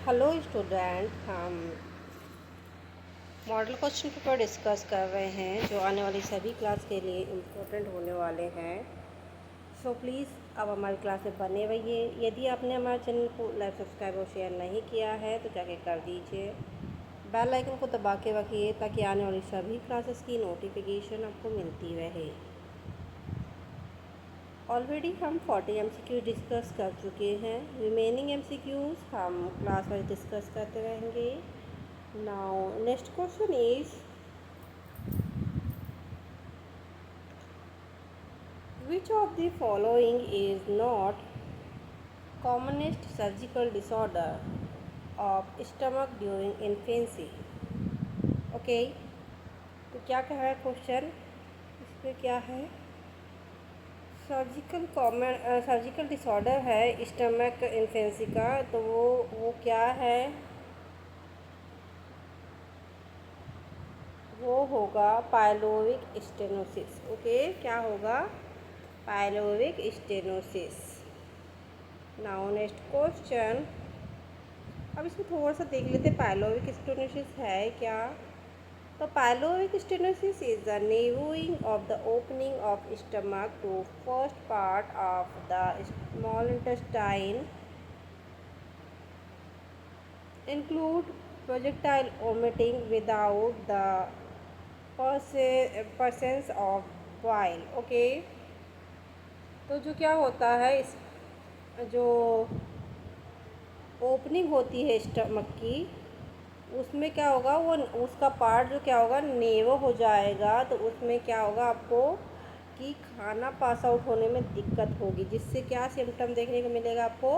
Hello student, हम model question paper discuss कर रहे हैं जो आने वाली सभी क्लास के लिए इम्पोर्टेंट होने वाले हैं। सो प्लीज़ अब हमारी क्लास में बने रहिए। यदि आपने हमारे चैनल को लाइक, सब्सक्राइब और शेयर नहीं किया है तो जाके कर दीजिए। बेल आइकन को दबा के रखिए ताकि आने वाली सभी क्लासेस की नोटिफिकेशन आपको मिलती रहे। ऑलरेडी हम 40 MCQ डिस्कस कर चुके हैं। रिमेनिंग MCQs हम क्लास वाइज डिस्कस करते रहेंगे। Now next question is which of the following is not commonest surgical disorder of stomach during infancy? Okay, तो क्या कह रहा है क्वेश्चन इसमें? क्या है? सर्जिकल डिसऑर्डर है स्टमक इन्फेंसी का, तो वो क्या है? वो होगा पाइलोरिक स्टेनोसिस। ओके, क्या होगा? Pyloric stenosis. Now next question, अब इसमें थोड़ा सा देख लेते पाइलोरिक स्टेनोसिस है क्या। तो pyloric stenosis is the narrowing of the opening of stomach to first part of the small intestine, include projectile vomiting without the presence of bile. Okay, तो जो क्या होता है, इस जो ओपनिंग होती है स्टमक की, उसमें क्या होगा, वो उसका पार्ट जो क्या होगा, नेवो हो जाएगा। तो उसमें क्या होगा आपको कि खाना पास आउट होने में दिक्कत होगी, जिससे क्या सिम्टम देखने को मिलेगा आपको?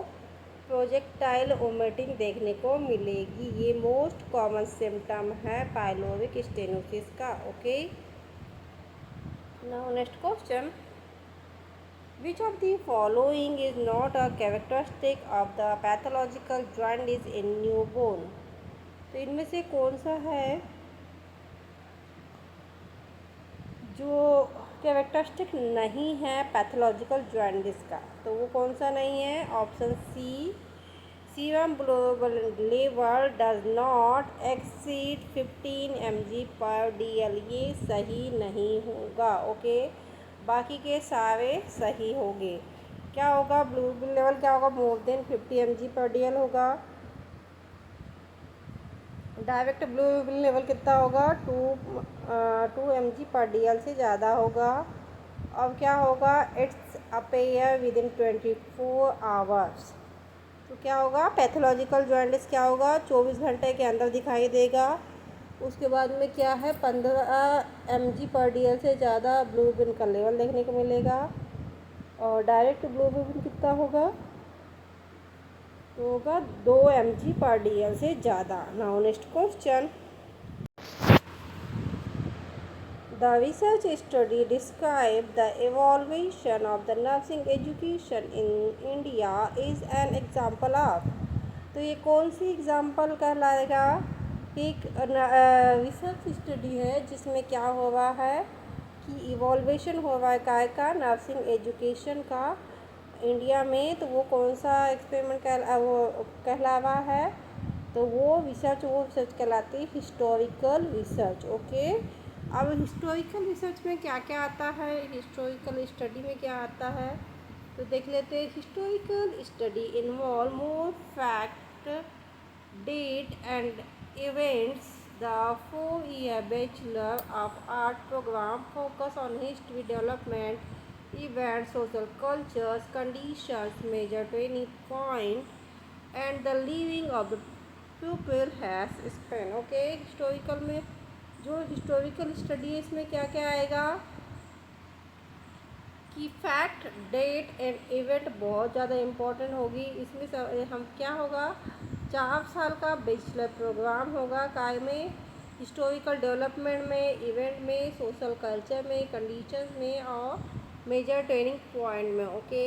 प्रोजेक्टाइल वोमिटिंग देखने को मिलेगी। ये मोस्ट कॉमन सिम्टम है पाइलोरिक स्टेनोसिस का। Okay, now next question, which of the following is not a characteristic of the pathological jaundice in newborn? तो इनमें से कौन सा है जो कैरेक्टरिस्टिक नहीं है पैथोलॉजिकल जॉन्डिस का? तो वो कौन सा नहीं है? Option C, serum globular level does not exceed 15 mg/dl। ये सही नहीं होगा। ओके, बाकी के सारे सही होंगे। क्या होगा? ग्लोबुलर लेवल क्या होगा? मोर देन 50 mg/dl होगा। डायरेक्ट ग्लोबुलर लेवल कितना होगा? 2 mg/dl से ज़्यादा होगा। अब क्या होगा? It's appear with in 24 hours. तो क्या होगा? पैथोलॉजिकल जॉन्डिस क्या होगा? 24 घंटे के अंदर दिखाई देगा। उसके बाद में क्या है? 15 mg/dl से ज़्यादा ग्लोबुलिन का लेवल देखने को मिलेगा। और डायरेक्ट ग्लोबुलिन कितना होगा? तो होगा 2 mg/dl से ज़्यादा। Now next question, the research study describe the evaluation of the nursing education in India is an example of। तो ये कौन सी एग्जाम्पल कहलाएगा? एक रिसर्च स्टडी है जिसमें क्या हो रहा है कि इवॉल्वेशन हो रहा है काय का? नर्सिंग एजुकेशन का इंडिया में। तो वो कौन सा एक्सपेरिमेंट कहला रहा है? तो वो रिसर्च कहलाती है हिस्टोरिकल रिसर्च। ओके, अब हिस्टोरिकल रिसर्च में क्या क्या आता है, हिस्टोरिकल स्टडी में क्या आता है, तो देख लेते हैं। Historical study involve more fact, date and events. The 4-year Bachelor of Art program focus on history, development, events, social cultures, conditions, major training point, and the living of the pupil has spent। Okay, historical में जो historical study है इसमें क्या क्या आएगा कि fact, date and event बहुत ज़्यादा इम्पोर्टेंट होगी। इसमें हम क्या होगा? 4 साल का बैचलर प्रोग्राम होगा काय में? हिस्टोरिकल डेवलपमेंट में, इवेंट में, सोशल कल्चर में, कंडीशंस में और मेजर ट्रेनिंग पॉइंट में। Okay,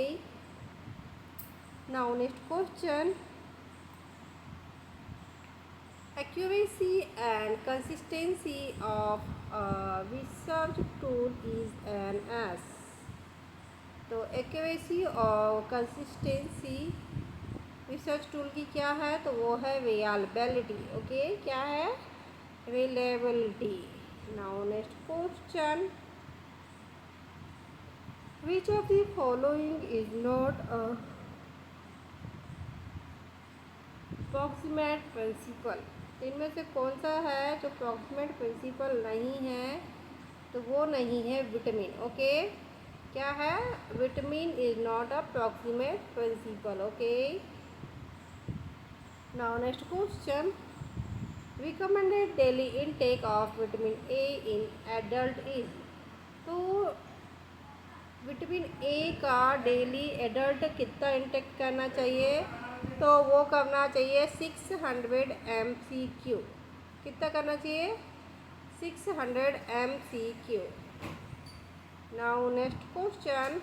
now next question, accuracy and consistency of a research tool is an S। तो accuracy और consistency रिसर्च टूल की क्या है, तो वो है रिलायबिलिटी। ओके, क्या है, reliability. Now next question, which of the following is not a proximate principle. इनमें से कौन सा है जो प्रॉक्सिमेट प्रिंसिपल नहीं है, तो वो नहीं है विटामिन। ओके, क्या है, vitamin is not a proximate principle. Okay, now next question, recommended daily intake of vitamin A in adult is. तो विटामिन ए का डेली एडल्ट कितना इंटेक करना चाहिए, तो वो करना चाहिए 600 MCQ। कितना करना चाहिए, 600 MCQ। Now next question,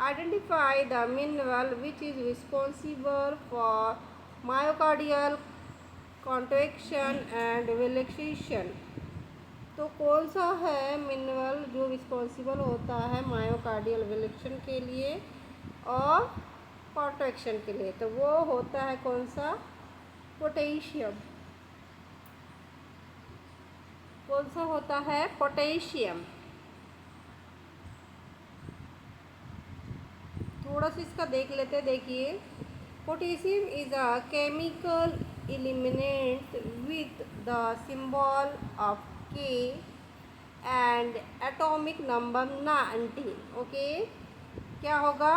identify the mineral which is responsible for myocardial contraction and relaxation. तो कौन सा है मिनरल जो रिस्पॉन्सिबल होता है मायोकार्डियल रिलैक्सेशन के लिए और कॉन्ट्रैक्शन के लिए, तो वो होता है कौन सा, पोटेशियम। कौन सा होता है, पोटेशियम। थोड़ा सा इसका देख लेते हैं, देखिए, potassium is a chemical element with the symbol of के एंड एटॉमिक नंबर 19। ओके, क्या होगा,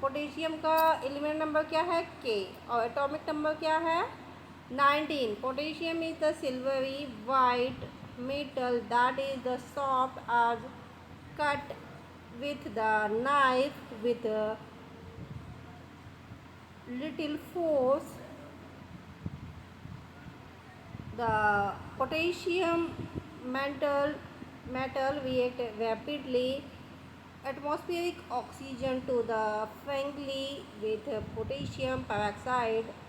पोटेशियम का एलिमेंट नंबर क्या है, के, और एटॉमिक नंबर क्या है, 19। Potassium is the silvery white metal that is the soft as cut with the knife with little force. The potassium metal react rapidly atmospheric oxygen to the friendly with potassium peroxide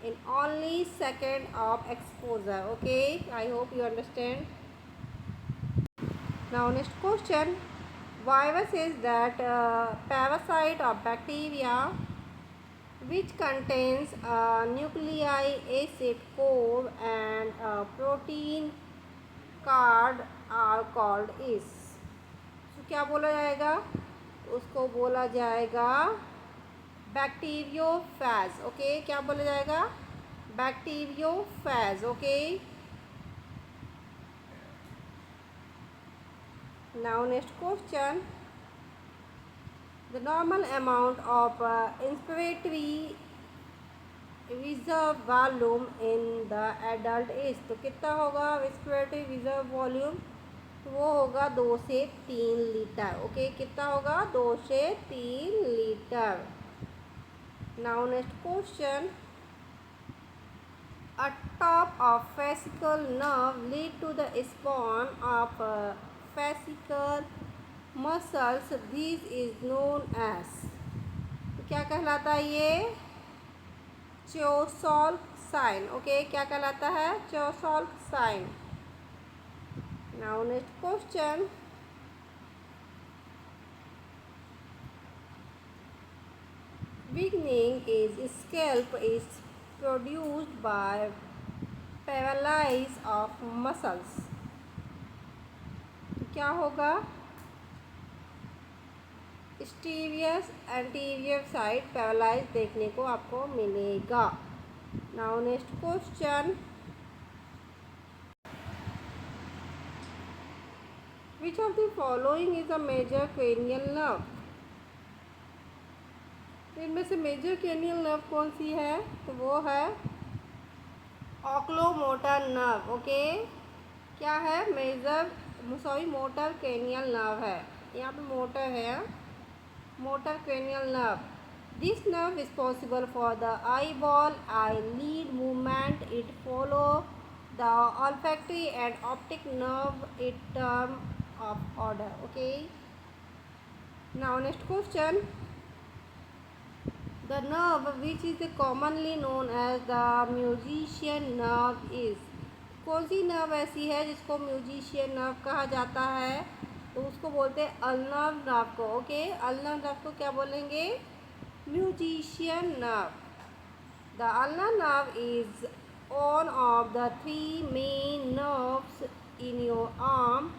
in only second of exposure. Okay, I hope you understand. Now next question, virus is that parasite of bacteria which contains a nucleic acid core and a protein card are called is। तो क्या बोला जाएगा, उसको बोला जाएगा bacteriophage. Okay, क्या बोला जाएगा, bacteriophage. Okay, now next question, the normal amount of inspiratory reserve volume in the adult is। तो कितना होगा inspiratory reserve volume, तो वो होगा 2 से 3 लीटर। ओके, कितना होगा, 2 से 3 litre. Now next question, a top of fascicle nerve lead to the spawn of fascicle muscles, this is known as। तो क्या कहलाता है ये, चोसॉल्क साइन। ओके, क्या कहलाता है, Chvostek sign. Now next question, weakening is scalp is produced by paralysis of muscles। तो क्या होगा, स्टीवियस एंटीरियर साइड पैरालाइज देखने को आपको मिलेगा। Now next question, which of the following is a major cranial nerve. इनमें से मेजर क्रेनियल नर्व कौन सी है, तो वो है ऑक्लोमोटर नर्व। ओके, क्या है, मेजर मोटर क्रेनियल नर्व है, यहाँ पे मोटर है, motor cranial nerve। This nerve responsible for the eyeball eyelid movement. It follow the olfactory and optic nerve in term of order। Okay, now next question, the nerve which is commonly known as the musician nerve is। कौन सी nerve ऐसी है जिसको musician nerve कहा जाता है, तो उसको बोलते हैं अल्नर नर्व को। ओके, अल्नर नर्व को क्या बोलेंगे, Musician nerve. The ulnar nerve is one of the three main nerves in your arm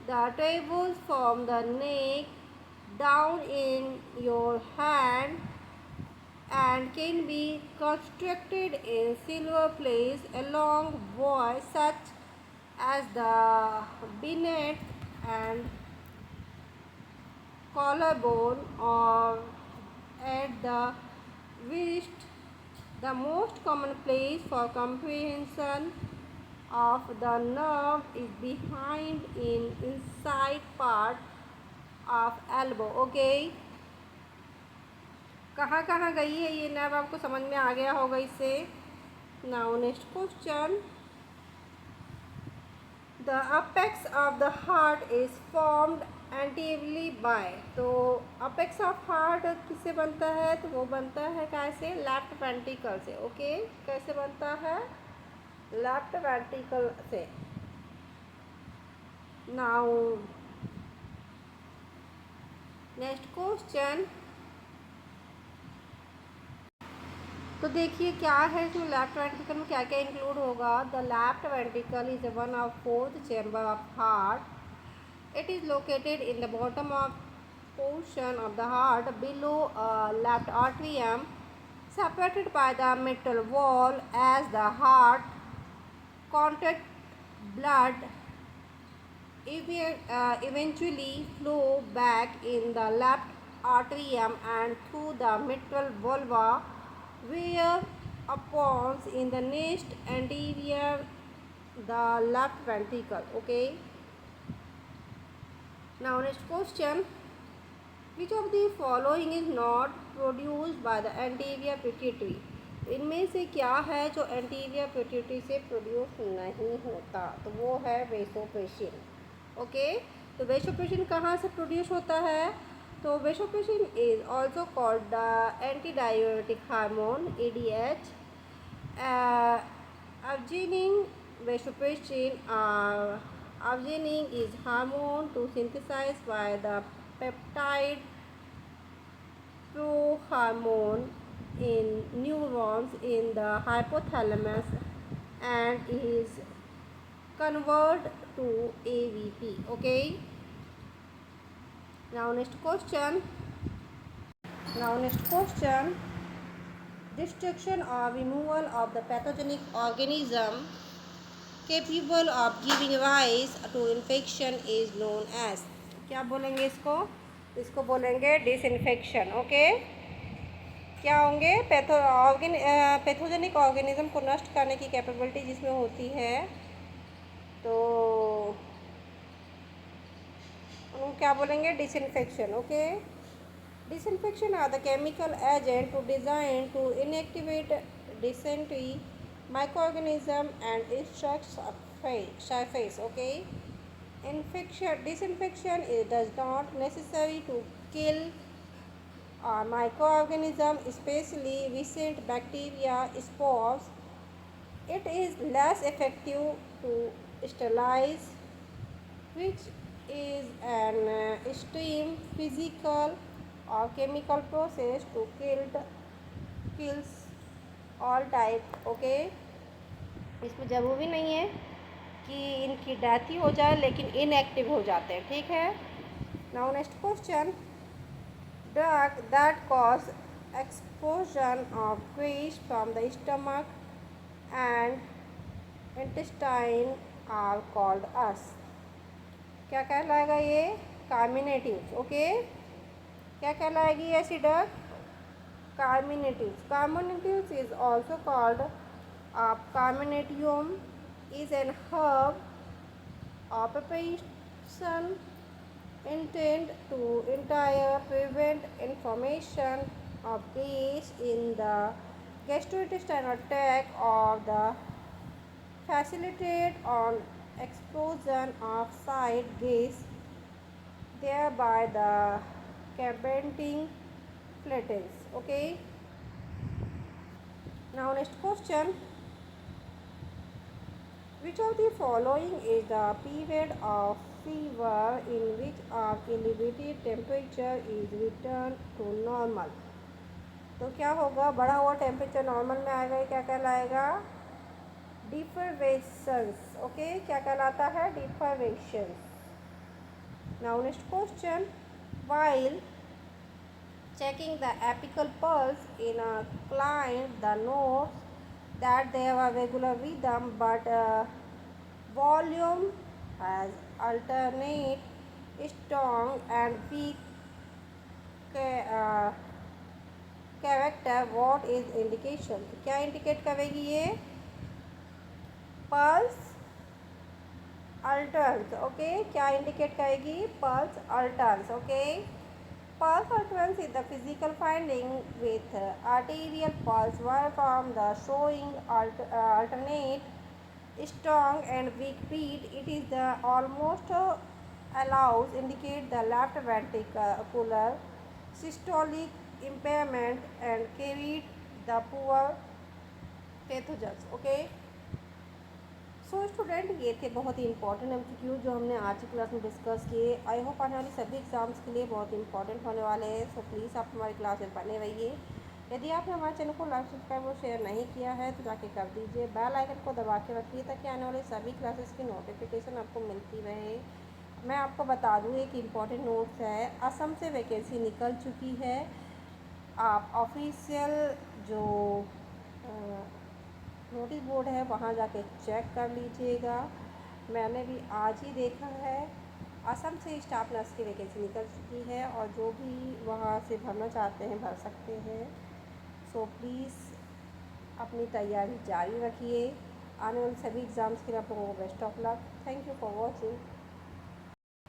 that travels from the neck down in your hand and can be constructed in silver plates along voice such as the bayonet and collarbone or at the wrist. The most common place for comprehension of the nerve is behind in inside part of elbow. Okay, कहाँ कहाँ गई है ये nerve, आपको समझ में आ गया होगा इससे. Now next question. The apex of the heart is formed anteriorly by. तो अपेक्स ऑफ हार्ट किससे बनता है, तो वो बनता है कैसे, लेफ्ट वेंट्रिकल से. ओके, कैसे बनता है, लेफ्ट वेंट्रिकल से. Now next question. तो देखिए क्या है इसमें, लेफ्ट वेंट्रिकल में क्या क्या इंक्लूड होगा. The left ventricle is one of fourth chamber of heart. It is located in the bottom of portion of the heart below left atrium, separated by the mitral wall. As the heart contracts, blood eventually flow back in the left atrium and through the mitral valve, where upon in the next anterior the left ventricle. Okay, now next question. Which of the following is not produced by the anterior pituitary? इनमें से क्या है जो anterior pituitary से produce नहीं होता, तो वो है वेसोप्रेसिन. ओके, तो वेसोप्रेसिन कहाँ से प्रोड्यूस होता है, तो vasopressin is also called the anti diuretic hormone ADH. Arginine vasopressin. Arginine is hormone to synthesized by the peptide prohormone in neurons in the hypothalamus and is converted to AVP. Okay, now next question. Destruction or removal of the pathogenic organism capable of giving rise to infection is known as. क्या बोलेंगे इसको बोलेंगे disinfection. Okay, क्या होंगे, pathogenic organism को नष्ट करने की कैपेबिलिटी जिसमें होती है, तो क्या बोलेंगे, disinfection. Okay, disinfection are the chemical agent to design to inactivate dysentery microorganism and its surface. Okay, disinfection does not necessary to kill microorganism, especially recent bacteria spores. It is less effective to sterilize, which is an extreme physical or chemical process to kills all type. Okay, इसमें ज़रूरी नहीं है कि इनकी death ही हो जाए, लेकिन inactive हो जाते हैं. ठीक है. Now next question. Drug that cause expulsion of waste from the stomach and intestine are called as. क्या कहलाएगा ये, कार्मिनेटिव्स. ओके, क्या कहलाएगी ऐसी drug, carminatives. Carminatives is also called carminatium is an herb or preparation intended to entire prevent inflammation of gas in the gastrointestinal tract or the facilitate on explosion of side gas, thereby the preventing flatulence. Okay, now next question. Which of the following is the period of fever in which our elevated temperature is returned to normal? तो क्या होगा, बढ़ा हुआ temperature normal में आएगा, ये क्या कहलाएगा, डिफर्वेशंस। ओके, क्या कहलाता है, defervescence. Now next question, while checking the apical pulse in a client, the notes that they have a regular rhythm but volume has alternate strong and weak uh, character. What is indication? तो क्या indicate करेगी ये, pulse altars. Okay, क्या indicate करेगी, pulse altars. Okay, pulse alternance is the physical finding with arterial pulse where from the showing alternate strong and weak beat. It is the almost allows indicate the left ventricular systolic impairment and carried the poor pathogens. Okay, so student, ये थे बहुत ही important MCQ जो हमने आज की class में discuss किए। I hope आने वाली सभी एग्जाम्स के लिए बहुत इंपॉर्टेंट होने वाले हैं। सो प्लीज़ आप हमारी क्लास में बने रहिए। यदि आपने हमारे चैनल को लाइक, सब्सक्राइब और शेयर नहीं किया है तो जाके कर दीजिए। बेल आइकन को दबा के रखिए ताकि आने वाले सभी क्लासेस की नोटिफिकेशन आपको मिलती रहे। मैं आपको बता दूँ, एक इम्पॉर्टेंट नोट्स है, असम से वैकेंसी निकल चुकी है। आप ऑफिशियल जो नोटिस बोर्ड है वहाँ जाके चेक कर लीजिएगा। मैंने भी आज ही देखा है, असम से स्टाफ नर्स की वैकेंसी निकल चुकी है और जो भी वहाँ से भरना चाहते हैं भर सकते हैं। सो प्लीज़ अपनी तैयारी जारी रखिए। आने वाले सभी एग्ज़ाम्स के लिए आप लोगों को best of luck. Thank you for watching.